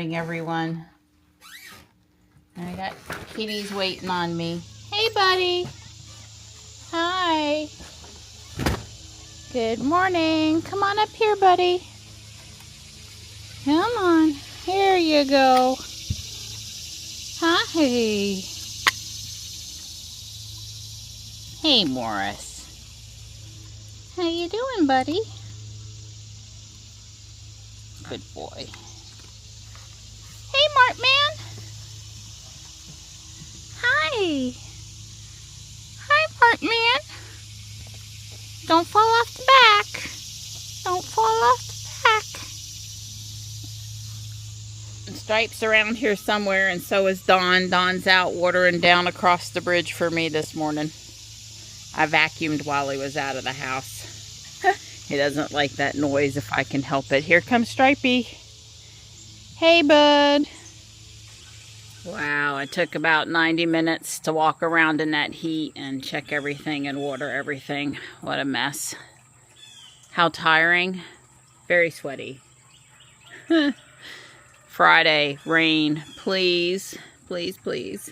morning, everyone. I got kitties waiting on me. Hey, buddy. Hi. Good morning. Come on up here, buddy. Come on. Here you go. Hi. Hey, Morris. How you doing, buddy? Good boy. Hey, Martman. Hi. Hi, Martman. Don't fall off the back. Don't fall off the back. Stripe's around here somewhere, and so is Dawn. Dawn's out watering down across the bridge for me this morning. I vacuumed while he was out of the house. He doesn't like that noise if I can help it. Here comes Stripey. Hey, bud. Wow, it took about 90 minutes to walk around in that heat and check everything and water everything. What a mess. How tiring. Very sweaty. Friday, rain. Please, please, please.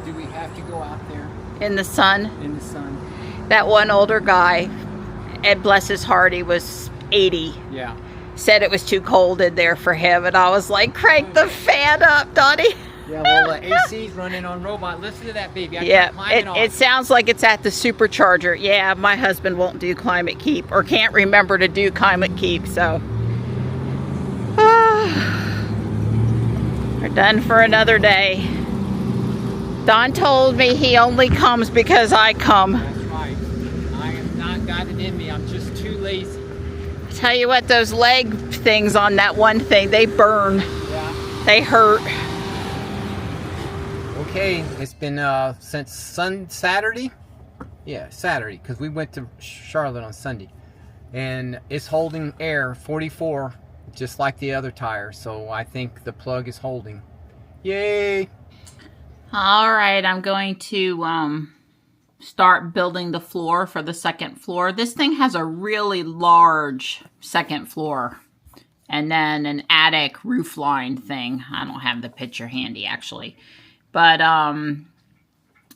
Do we have to go out there? In the sun? In the sun. That one older guy, and bless his heart, he was 80. Yeah. Said it was too cold in there for him, and I was like, crank the fan up, Donnie. Yeah, well, the AC's running on robot. Listen to that baby. It sounds like it's at the supercharger. Yeah, my husband won't do climate keep, or can't remember to do climate keep, so. We're done for another day. Don told me he only comes because I come. That's right. I have not got it in me. I'm just too lazy. I tell you what, those leg things on that one thing, they burn. Yeah. They hurt. Okay, it's been since Saturday. Yeah, Saturday, because we went to Charlotte on Sunday. And it's holding air, 44, just like the other tire. So I think the plug is holding. Yay! All right, I'm going to start building the floor for the second floor. This thing has a really large second floor. And then an attic roof line thing. I don't have the picture handy, actually. But,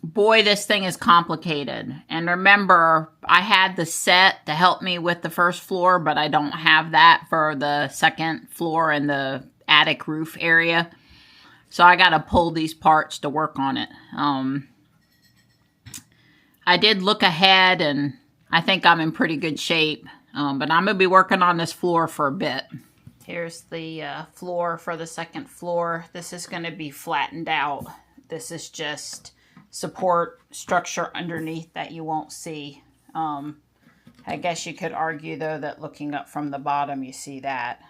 boy, this thing is complicated. And remember, I had the set to help me with the first floor, but I don't have that for the second floor and the attic roof area. So I got to pull these parts to work on it. I did look ahead, and I think I'm in pretty good shape. But I'm going to be working on this floor for a bit. Here's the floor for the second floor. This is going to be flattened out. This is just support structure underneath that you won't see. I guess you could argue, though, that looking up from the bottom, you see that.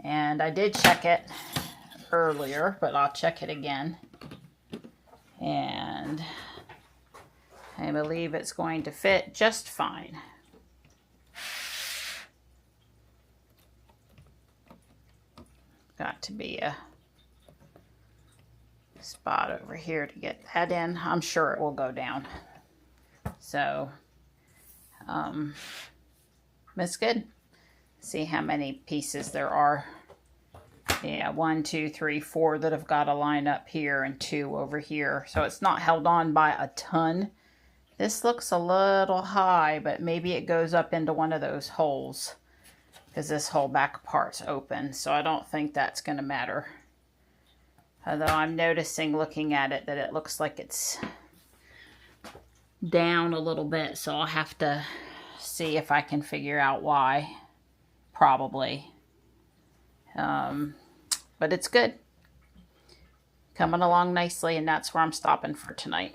And I did check it earlier, but I'll check it again. And I believe it's going to fit just fine. Got to be a spot over here to get that in. I'm sure it will go down. So, that's good. See how many pieces there are. Yeah, 1, 2, 3, 4 that have got to line up here and 2 over here. So it's not held on by a ton. This looks a little high, but maybe it goes up into one of those holes, because this whole back part's open. So I don't think that's going to matter. Although I'm noticing, looking at it, that it looks like it's down a little bit. So I'll have to see if I can figure out why. Probably. But it's good. Coming along nicely, and that's where I'm stopping for tonight.